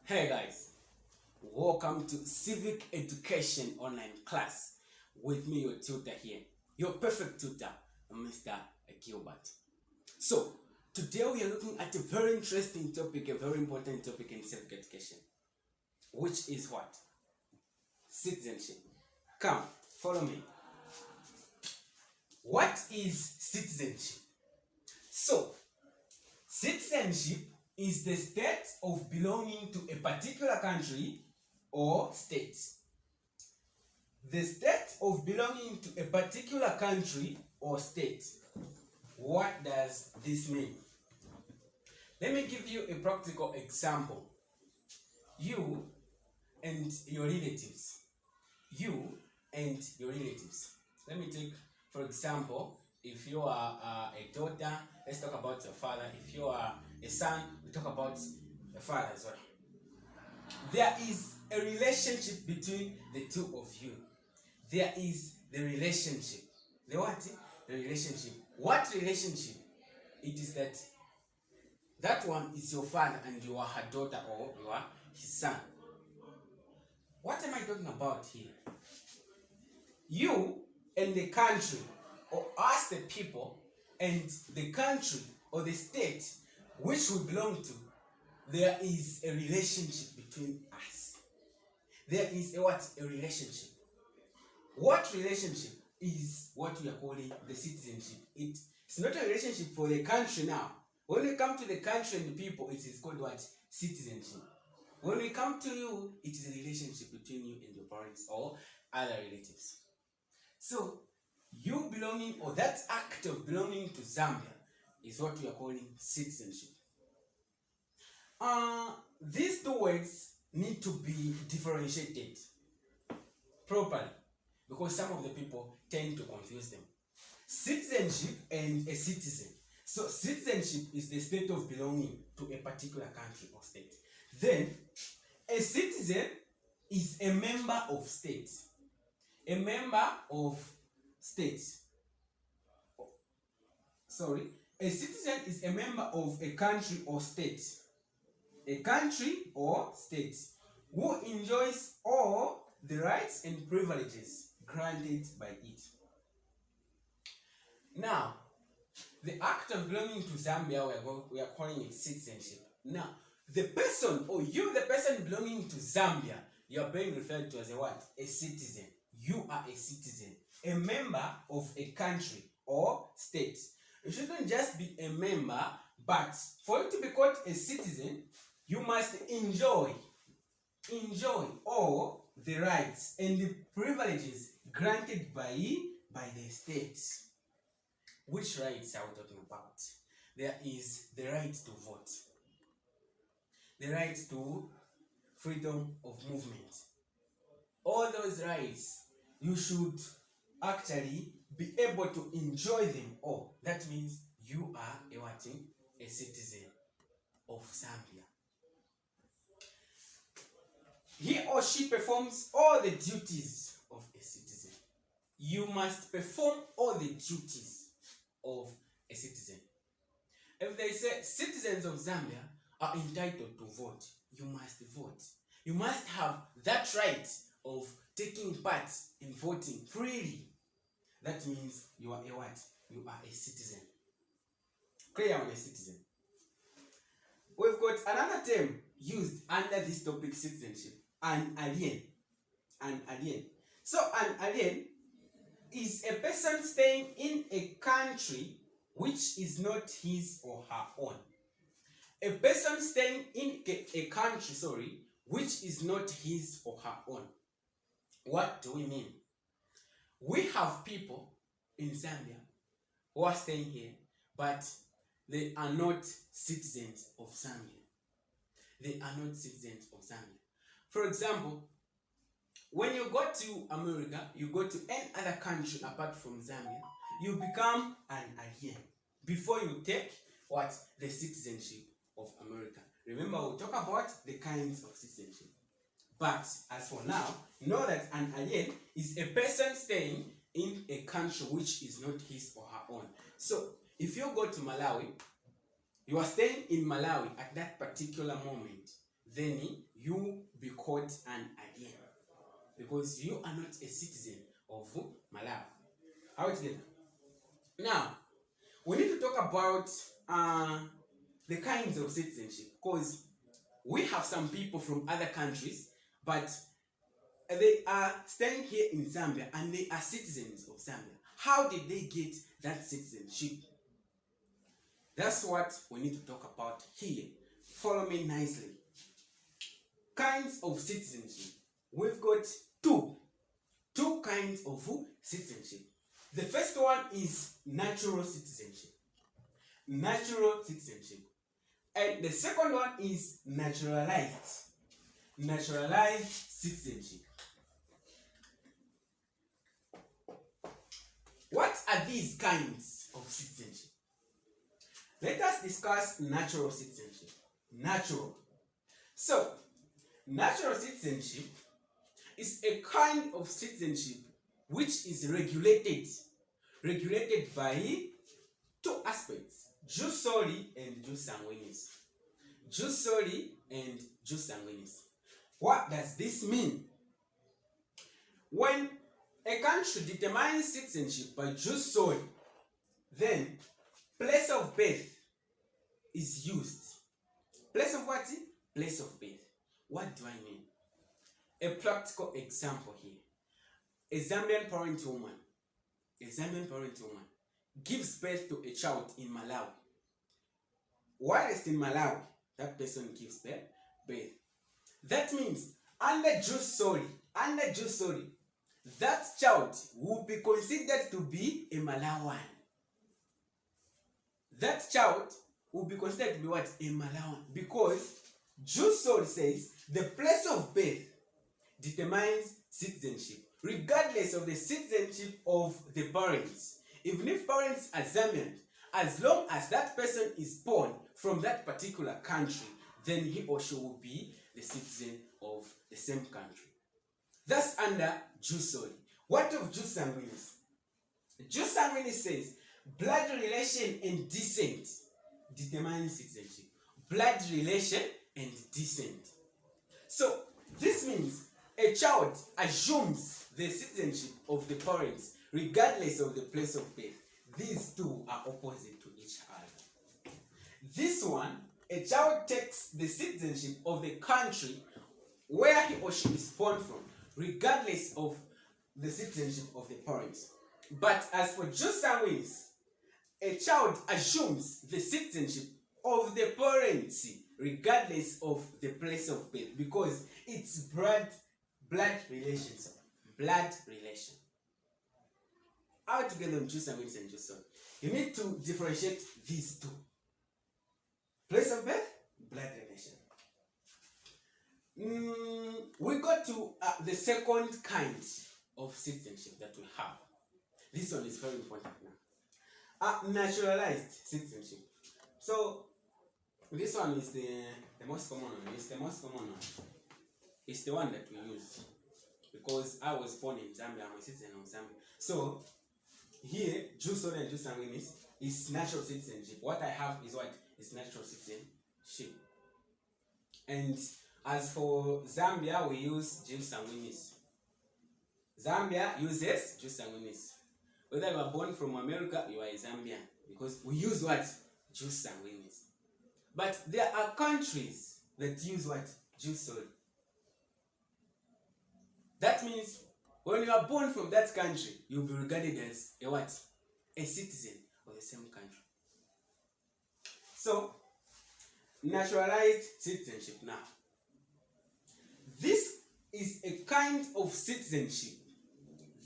Hey guys, welcome to Civic Education Online Class. With me, your tutor here, your perfect tutor, Mr. Gilbert. So, today we are looking at a very interesting topic, a very important topic in civic education, which is what? Citizenship. Come, follow me. What is citizenship? So, citizenship is the state of belonging to a particular country or state. The state of belonging to a particular country or state. What does this mean? Let me give you a practical example. You and your relatives. You and your relatives. Let me take, for example, if you are a daughter, let's talk about your father. If you are a son, we talk about your father as well. There is a relationship between the two of you. There is the relationship. The what? The relationship. What relationship? It is that one is your father and you are her daughter or you are his son. What am I talking about here? You and the country, or us the people, and the country or the state which we belong to, there is a relationship between us. There is a what? A relationship. What relationship is what we are calling the citizenship. It's not a relationship for the country now. When we come to the country and the people, it is called what? Citizenship. When we come to you, it is a relationship between you and your parents or other relatives. So, you belonging, or that act of belonging to Zambia is what we are calling citizenship. These two words need to be differentiated properly because some of the people tend to confuse them. Citizenship and a citizen. So, citizenship is the state of belonging to a particular country or state. Then, a citizen is a member of state. A member of state. A citizen is a member of a country or state. A country or state who enjoys all the rights and privileges granted by it. Now, the act of belonging to Zambia, we are calling it citizenship. Now, the person, or you, the person belonging to Zambia, you are being referred to as a what? A citizen. You are a citizen, a member of a country or state. You shouldn't just be a member, but for you to be called a citizen, you must enjoy all the rights and the privileges granted by the state. Which rights are we talking about? There is the right to vote, the right to freedom of movement. All those rights, you should actually be able to enjoy them all. That means you are a citizen of Zambia. He or she performs all the duties of a citizen. You must perform all the duties of a citizen. If they say citizens of Zambia are entitled to vote, you must vote. You must have that right of taking part in voting freely. That means you are a what? You are a citizen. Clear on a citizen. We've got another term used under this topic, citizenship. An alien. An alien. So an alien is a person staying in a country which is not his or her own. A person staying in a country, which is not his or her own. What do we mean? We have people in Zambia who are staying here, but they are not citizens of Zambia. They are not citizens of Zambia. For example, when you go to America, you go to any other country apart from Zambia, you become an alien before you take what? The citizenship of America. Remember, we'll talk about the kinds of citizenship. But as for now, know that an alien is a person staying in a country which is not his or her own. So, if you go to Malawi, you are staying in Malawi at that particular moment, then you be called an alien because you are not a citizen of Malawi. How it get? Now, we need to talk about the kinds of citizenship because we have some people from other countries, but they are staying here in Zambia and they are citizens of Zambia. How did they get that citizenship? That's what we need to talk about here. Follow me nicely. Kinds of citizenship. We've got two kinds of citizenship. The first one is natural citizenship. Natural citizenship. And the second one is naturalized citizenship. What are these kinds of citizenship? Let us discuss natural citizenship. Natural. So, natural citizenship is a kind of citizenship which is regulated by two aspects: jus soli and jus sanguinis. Jus soli and jus sanguinis. What does this mean? When a country determines citizenship by jus soli, then place of birth is used. Place of what? Place of birth. What do I mean? A practical example here. A Zambian parent woman gives birth to a child in Malawi. Whilst in Malawi, that person gives birth. That means under jus soli, that child will be considered to be a Malawian. That child will be considered to be what? A Malawian. Because jus soli says the place of birth determines citizenship, regardless of the citizenship of the parents. Even if parents are Zambian, as long as that person is born from that particular country, then he or she will be the citizen of the same country. That's under jus soli. What of jus sanguinis? Jus sanguinis says blood relation and descent determines citizenship. Blood relation and descent. So this means a child assumes the citizenship of the parents regardless of the place of birth. These two are opposite to each other. This one, a child takes the citizenship of the country where he or she is born from, regardless of the citizenship of the parents. But as for jus sanguinis, a child assumes the citizenship of the parents regardless of the place of birth because it's blood relations. Blood relation. How to get them jus sanguinis and jus soli? You need to differentiate these two. Place of birth, blood relation. We go to the second kind of citizenship that we have. This one is very important now. Naturalized citizenship. So this one is the most common one. It's the most common one. It's the one that we use because I was born in Zambia. I'm a citizen of Zambia. So here, jus soli and jus sanguinis is natural citizenship. What I have is what is natural citizenship. And as for Zambia, we use jus sanguinis. Zambia uses jus sanguinis. Whether you are born from America, you are a Zambian because we use what? Jus sanguinis. But there are countries that use what? Jus soli. That means when you are born from that country, you'll be regarded as a what? A citizen of the same country. So, naturalized citizenship now. This is a kind of citizenship.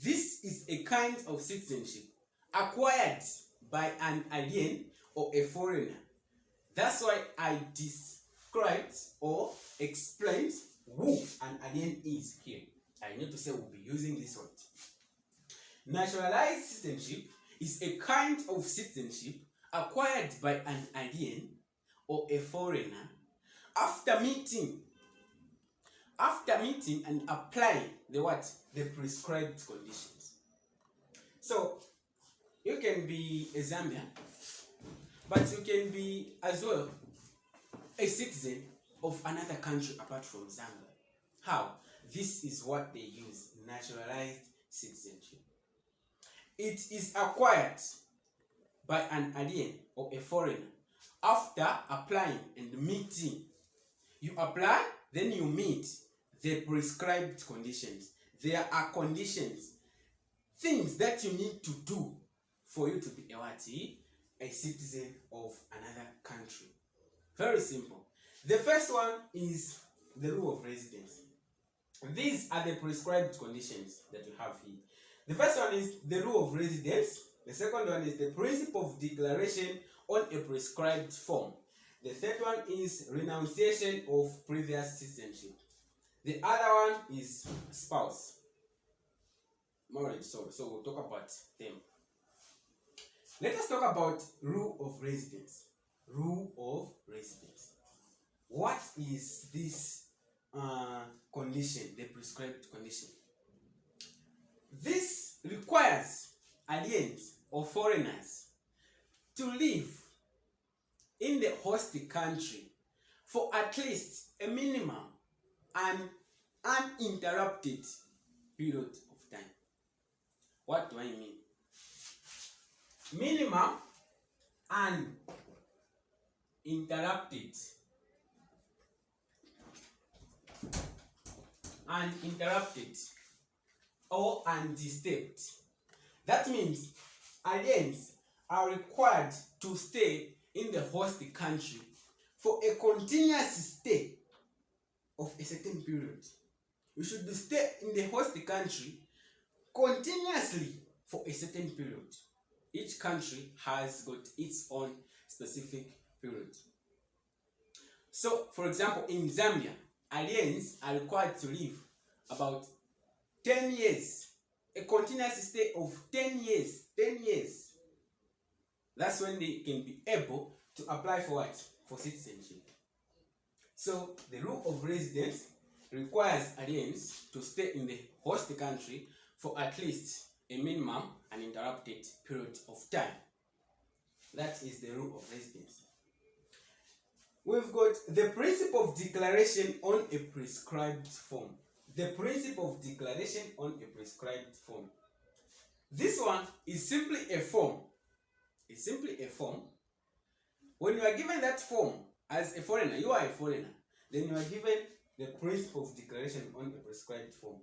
This is a kind of citizenship acquired by an alien or a foreigner. That's why I described or explained who an alien is here. I need to say we'll be using this word. Naturalized citizenship is a kind of citizenship acquired by an alien or a foreigner after meeting and applying the prescribed conditions. So you can be a Zambian, but you can be as well a citizen of another country apart from Zambia. How? This is what they use: naturalized citizenship. It is acquired by an alien or a foreigner after applying and meeting. You apply, then you meet the prescribed conditions. There are conditions, things that you need to do for you to be a citizen of another country. Very simple. The first one is the rule of residence. These are the prescribed conditions that you have here. The first one is the rule of residence. The second one is the principle of declaration on a prescribed form. The third one is renunciation of previous citizenship. The other one is spouse. Marriage, sorry. So we'll talk about them. Let us talk about rule of residence. Rule of residence. What is this condition, the prescribed condition? This requires aliens or foreigners to live in the host country for at least a minimum and uninterrupted period of time. What do I mean? Minimum and uninterrupted or undisturbed. That means aliens are required to stay in the host country for a continuous stay of a certain period. You should stay in the host country continuously for a certain period. Each country has got its own specific period. So, for example, in Zambia, aliens are required to live about 10 years, a continuous stay of 10 years. 10 years. That's when they can be able to apply for what? For citizenship. So, the rule of residence requires aliens to stay in the host country for at least a minimum uninterrupted period of time. That is the rule of residence. We've got the principle of declaration on a prescribed form. The principle of declaration on a prescribed form. This one is simply a form. It's simply a form. When you are given that form as a foreigner, you are a foreigner, then you are given the principle of declaration on a prescribed form.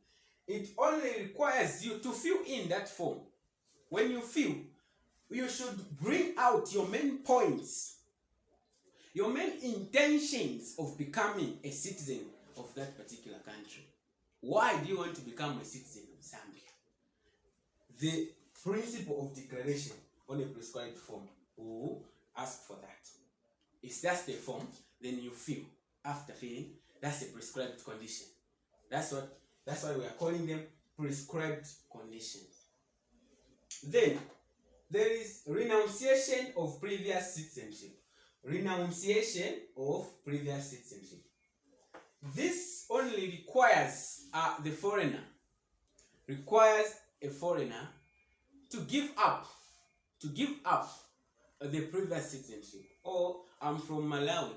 It only requires you to fill in that form. When you fill, you should bring out your main points, your main intentions of becoming a citizen of that particular country. Why do you want to become a citizen of Zambia? The principle of declaration on a prescribed form will ask for that. It's just a form, then you fill. After filling, that's a prescribed condition. That's why we are calling them prescribed conditions. Then there is renunciation of previous citizenship. Renunciation of previous citizenship. This only requires a foreigner to give up the previous citizenship. Or I'm from Malawi.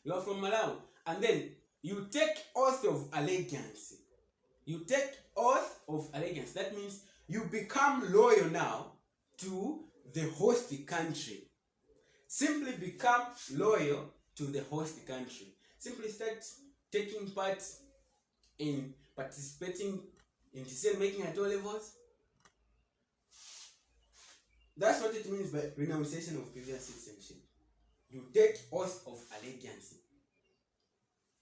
You are from Malawi, and then you take oath of allegiance. You take oath of allegiance. That means you become loyal now to the host country. Simply become loyal to the host country. Simply start taking part in participating in decision making at all levels. That's what it means by renunciation of previous citizenship. You take oath of allegiance.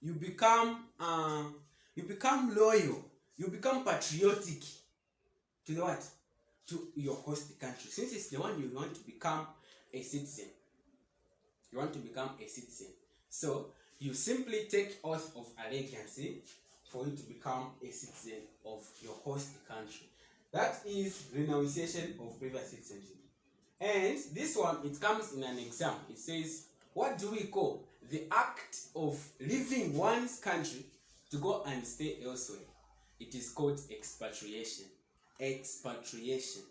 You become loyal. You become patriotic to the what? To your host country. Since it's the one you want to become a citizen. You want to become a citizen. So you simply take oath of allegiance for you to become a citizen of your host country. That is renunciation of previous citizenship. And this one, it comes in an exam. It says, what do we call the act of leaving one's country to go and stay elsewhere? It is called expatriation. Expatriation.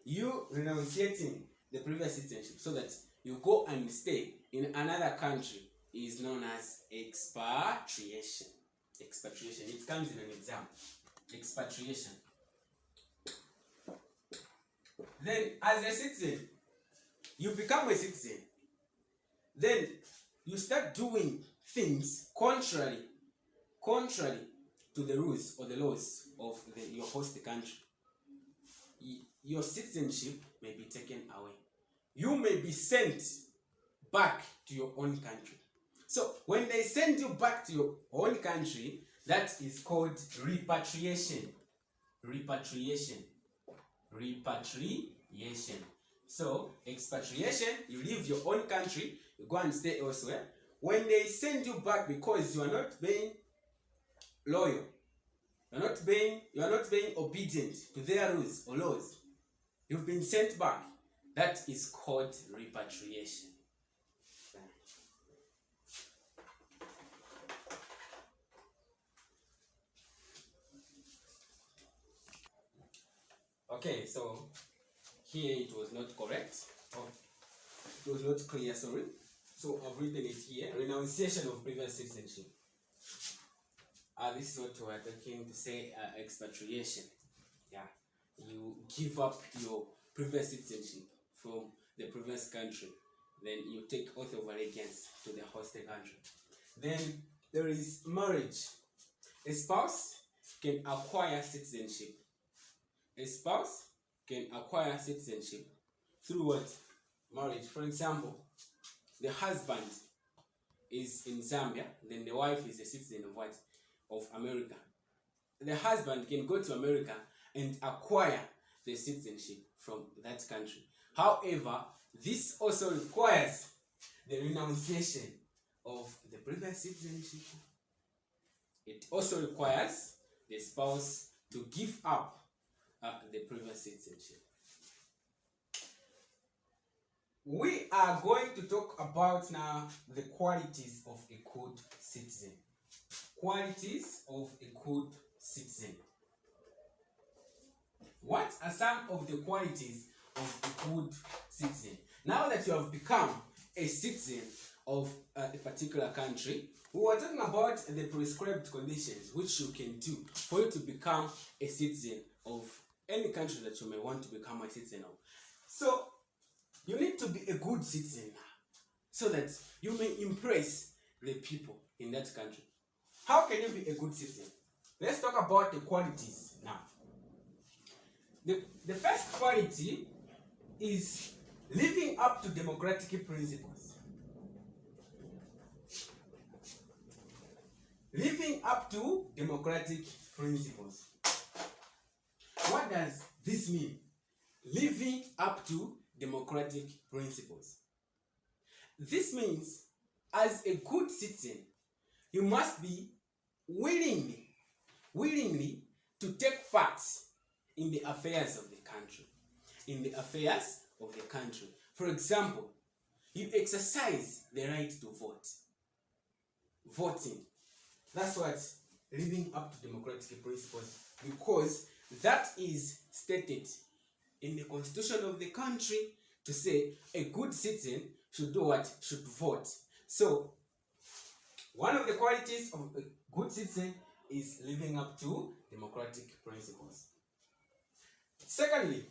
You renunciating the previous citizenship so that you go and stay in another country is known as expatriation. Expatriation. It comes in an exam. Expatriation. Then, as a citizen, you become a citizen. Then you start doing things contrary to the rules or the laws of your host country. Your citizenship may be taken away. You may be sent back to your own country. So when they send you back to your own country, that is called repatriation. Repatriation. Repatriation. So expatriation, you leave your own country, you go and stay elsewhere. When they send you back because you are not being loyal, you are not being obedient to their rules or laws, you've been sent back. That is called repatriation. Okay, so here it was not correct. Oh, it was not clear, sorry. So I've written it here. Renunciation of previous citizenship. This is what we're talking to say, expatriation. Yeah. You give up your previous citizenship from the previous country. Then you take oath of allegiance to the host country. Then there is marriage. A spouse can acquire citizenship. A spouse can acquire citizenship through what? Marriage. For example, the husband is in Zambia, then the wife is a citizen of what? Of America. The husband can go to America and acquire the citizenship from that country. However, this also requires the renunciation of the previous citizenship. It also requires the spouse to give up the previous citizenship. We are going to talk about now the qualities of a good citizen. Qualities of a good citizen. What are some of the qualities of a good citizen? Now that you have become a citizen of a particular country, we are talking about the prescribed conditions which you can do for you to become a citizen of any country that you may want to become a citizen of. So, you need to be a good citizen so that you may impress the people in that country. How can you be a good citizen? Let's talk about the qualities now. The first quality is living up to democratic principles. Living up to democratic principles. What does this mean? Living up to democratic principles. This means, as a good citizen, you must be willingly to take part in the affairs of the country. In the affairs of the country. For example, you exercise the right to vote. Voting. That's what living up to democratic principles, because that is stated in the constitution of the country to say a good citizen should do what? Should vote. So, one of the qualities of a good citizen is living up to democratic principles. Secondly,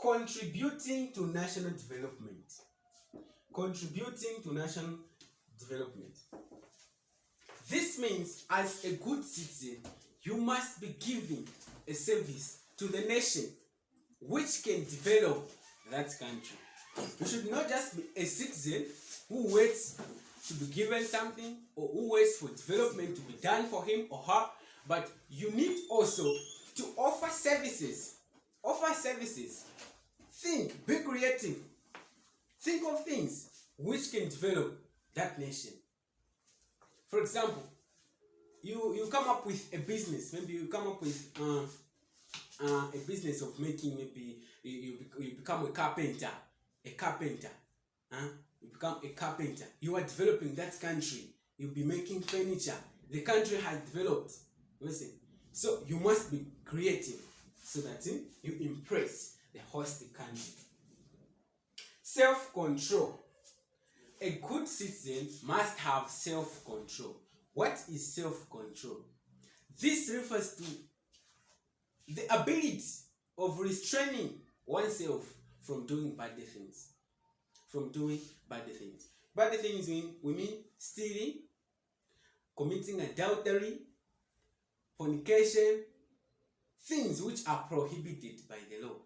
contributing to national development. Contributing to national development. This means, as a good citizen, you must be giving a service to the nation which can develop that country. You should not just be a citizen who waits to be given something or who waits for development to be done for him or her, but you need also to offer services. Offer services. Think, be creative. Think of things which can develop that nation. For example, you come up with a business. Maybe you come up with a business of making, maybe you become a carpenter. A carpenter. You become a carpenter. You are developing that country. You'll be making furniture. The country has developed. Listen. So you must be creative so that you impress the host country. Self-control. A good citizen must have self-control. What is self-control? This refers to the ability of restraining oneself from doing bad things. From doing bad things. Bad things we mean stealing, committing adultery, fornication, things which are prohibited by the law.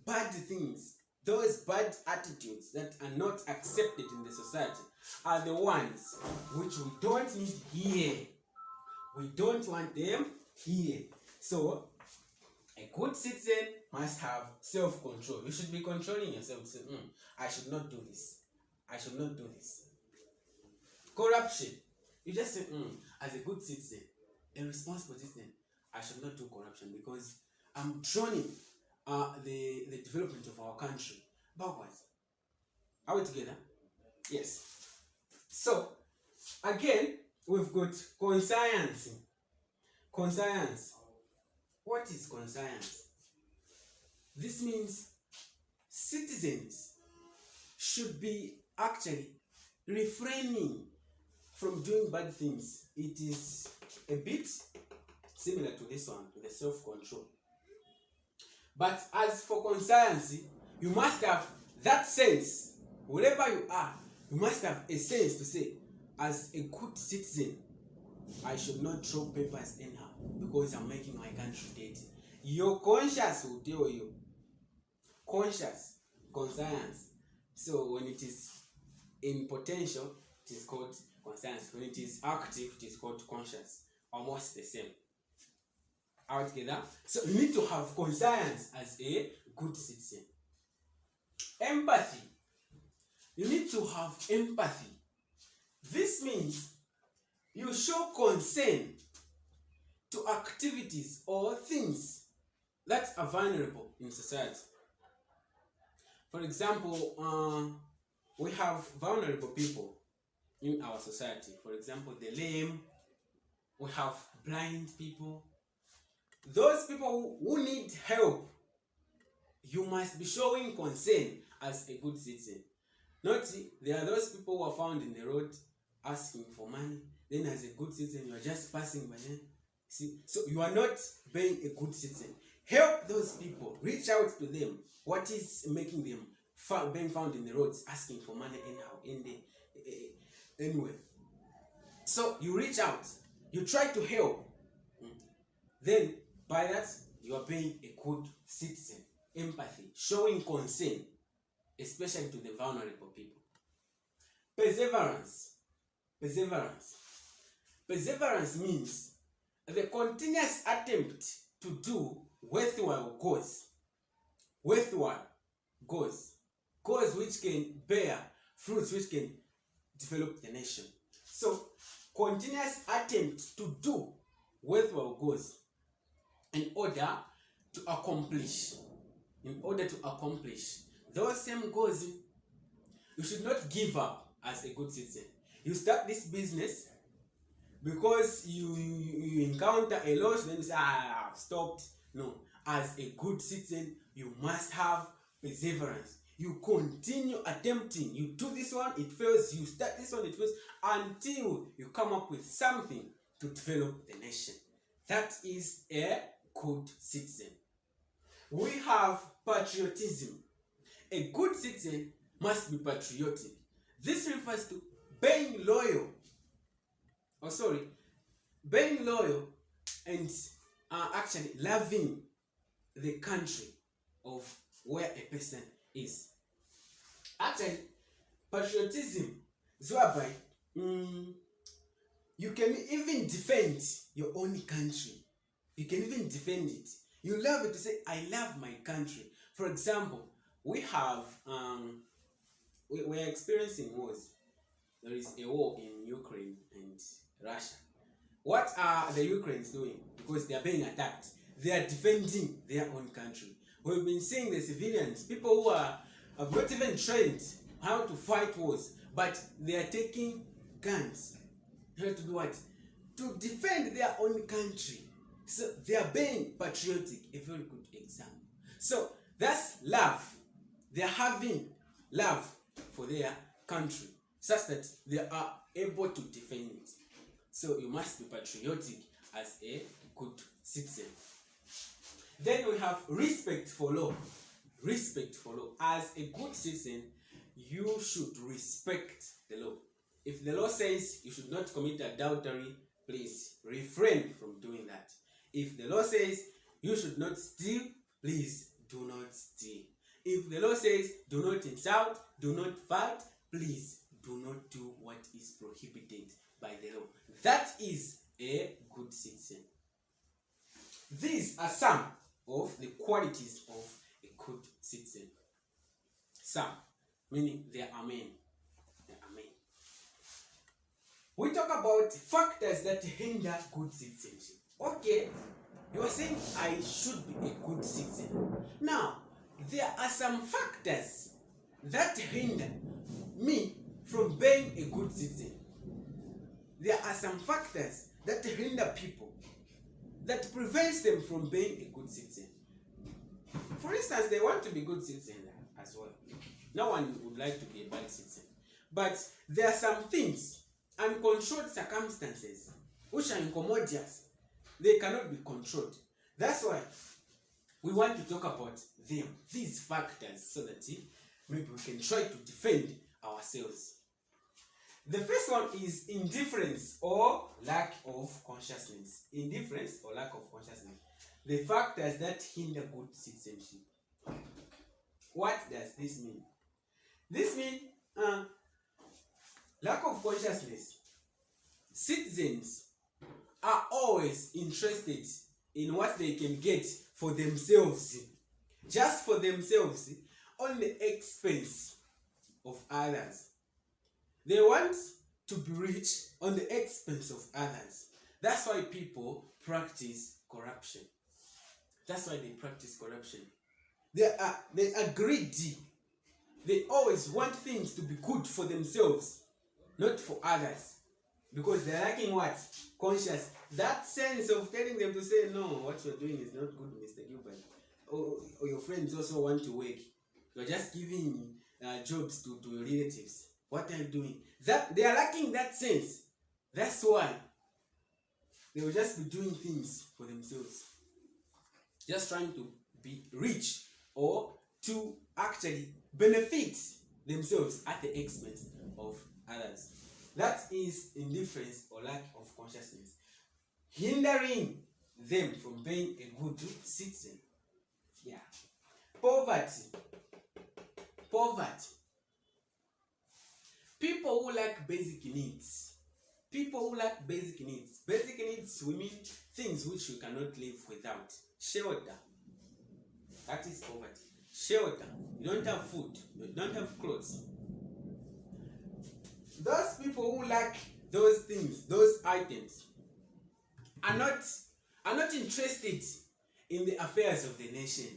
Bad things, those bad attitudes that are not accepted in the society are the ones which we don't need here. We don't want them here. So, a good citizen must have self-control. You should be controlling yourself. Say, I should not do this. I should not do this. Corruption. You just say, as a good citizen, a responsible citizen, I should not do corruption because I'm joining the development of our country backwards. Are we together? Yes. So, again, we've got conscience. Conscience. What is conscience? This means citizens should be actually refraining from doing bad things. It is a bit similar to this one, to the self-control. But as for conscience, you must have that sense. Wherever you are, you must have a sense to say, as a good citizen, I should not throw papers anyhow because I'm making my country dirty. Your conscience will tell you. Conscience, conscience. So when it is in potential, it is called conscience. When it is active, it is called conscience. Almost the same. Out together. So you need to have conscience as a good citizen. Empathy. You need to have empathy. This means you show concern to activities or things that are vulnerable in society. For example, we have vulnerable people in our society. For example, the lame, we have blind people. Those people who need help, you must be showing concern as a good citizen. Not there are those people who are found in the road asking for money. Then as a good citizen, you are just passing by them. See, so you are not being a good citizen. Help those people. Reach out to them. What is making them being found in the roads asking for money anyhow, anyway? So you reach out. You try to help. Then by that, you are being a good citizen. Empathy. Showing concern. Especially to the vulnerable people. Perseverance. Perseverance. Perseverance means the continuous attempt to do worthwhile goals. Worthwhile goals. Goals which can bear fruits which can develop the nation. So, continuous attempt to do worthwhile goals in order to accomplish. In order to accomplish those same goals, you should not give up as a good citizen. You start this business because you encounter a loss, then you say, I've stopped. No, as a good citizen, you must have perseverance. You continue attempting. You do this one, it fails. You start this one, it fails, until you come up with something to develop the nation. That is a good citizen. We have patriotism. A good citizen must be patriotic. This refers to being loyal. Being loyal and actually loving the country of where a person is. Actually, patriotism is whereby you can even defend your own country. You can even defend it. You love it to say, I love my country. For example, we have, we are experiencing wars. There is a war in Ukraine and Russia. What are the Ukrainians doing? Because they are being attacked. They are defending their own country. We've been seeing the civilians, people who have not even trained how to fight wars, but they are taking guns. How to do what? To defend their own country. So they are being patriotic, a very good example. So that's love. They are having love for their country. such that they are able to defend it. So you must be patriotic as a good citizen. Then we have respect for law. Respect for law. As a good citizen, you should respect the law. If the law says you should not commit adultery, please refrain from doing that. If the law says you should not steal, please do not steal. If the law says do not insult, do not fight, please do not do what is prohibited by the law. That is a good citizen. These are some of the qualities of a good citizen. Some, meaning there are many. There are many. We talk about factors that hinder good citizenship. Okay, you are saying I should be a good citizen. Now, there are some factors that hinder me from being a good citizen. There are some factors that hinder people, that prevents them from being a good citizen. For instance, they want to be good citizens as well. No one would like to be a bad citizen. But there are some things, uncontrolled circumstances, which are incommodious. They cannot be controlled. That's why we want to talk about them, these factors, so that maybe we can try to defend ourselves. The first one is indifference or lack of consciousness. Indifference or lack of consciousness. The factors that hinder good citizenship. What does this mean? This means lack of consciousness. Citizens are always interested in what they can get for themselves, just for themselves, on the expense of others. They want to be rich on the expense of others. That's why people practice corruption. That's why they practice corruption. They are greedy. They always want things to be good for themselves, not for others. Because they're lacking what? Conscious. That sense of telling them to say, no, what you're doing is not good, Mr. Gilbert. Or your friends also want to work. You're just giving jobs to your relatives. What are you doing? That they are lacking that sense. That's why they will just be doing things for themselves. Just trying to be rich or to actually benefit themselves at the expense of others. That is indifference or lack of consciousness, hindering them from being a good citizen. Yeah. Poverty. People who lack basic needs. People who lack basic needs. Basic needs, we mean things which you cannot live without. Shelter. That is poverty. Shelter. You don't have food. You don't have clothes. Those people who lack those things, those items, are not interested in the affairs of the nation.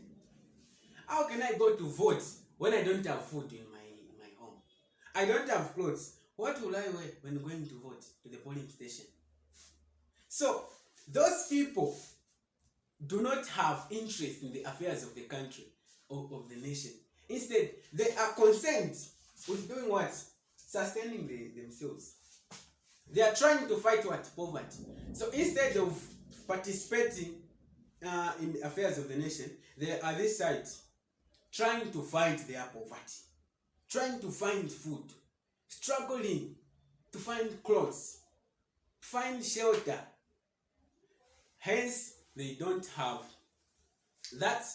How can I go to vote when I don't have food in my home? I don't have clothes. What will I wear when going to vote to the polling station? So, those people do not have interest in the affairs of the country or of the nation. Instead, they are concerned with doing what? Sustaining themselves. They are trying to fight what? Poverty. So instead of participating in the affairs of the nation, they are this side trying to fight their poverty, trying to find food, struggling to find clothes, find shelter. Hence, they don't have that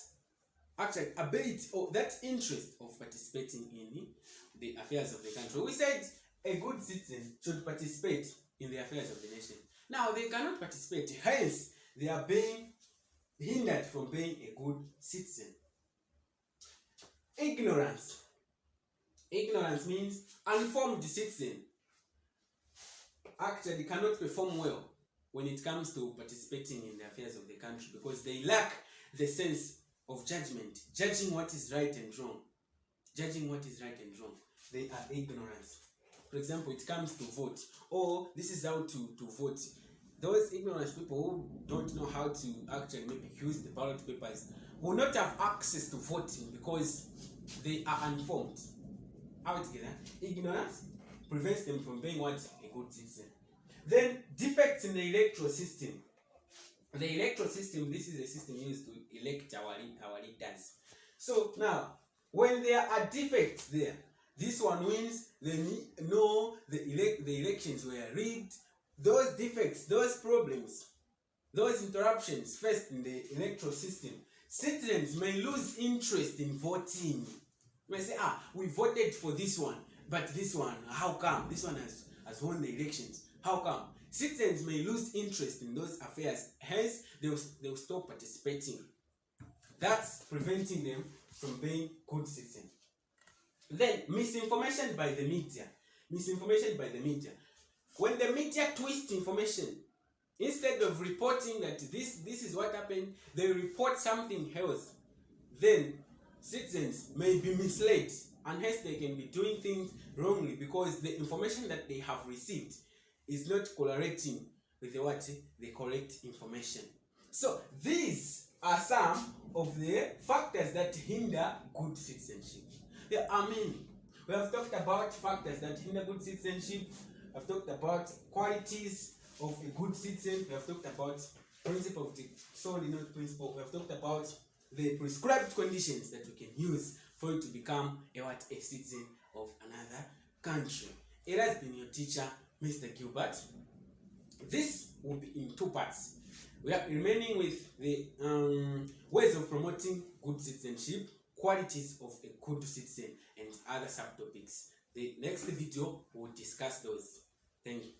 actual ability or that interest of participating in the affairs of the country. We said a good citizen should participate in the affairs of the nation. Now, they cannot participate. Hence, they are being hindered from being a good citizen. Ignorance. Ignorance means uninformed citizen actually cannot perform well when it comes to participating in the affairs of the country because they lack the sense of judgment, judging what is right and wrong. Judging what is right and wrong. They are ignorant. For example, it comes to vote. Or this is how to vote. Those ignorant people who don't know how to actually maybe use the ballot papers will not have access to voting because they are uninformed. How together? Ignorance prevents them from being what? A good citizen. Then defects in the electoral system. The electoral system, this is a system used to elect our leaders. So now, when there are defects there, this one wins, the elections were rigged. Those defects, those problems, those interruptions faced in the electoral system, citizens may lose interest in voting. You may say, we voted for this one, but this one, how come? This one has won the elections. How come? Citizens may lose interest in those affairs, hence they'll stop participating. That's preventing them from being good citizens. Then misinformation by the media. Misinformation by the media. When the media twist information, instead of reporting that this is what happened, they report something else. Then citizens may be misled, and hence they can be doing things wrongly because the information that they have received is not correlating with the correct information. So these are some of the factors that hinder good citizenship. There are many. We have talked about factors that hinder good citizenship. We have talked about qualities of a good citizen. We have talked about principle of the solely not principle. We have talked about the prescribed conditions that we can use for you to become a citizen of another country. It has been your teacher, Mr. Gilbert. This will be in two parts. We are remaining with the ways of promoting good citizenship, qualities of a good citizen, and other subtopics. The next video will discuss those. Thank you.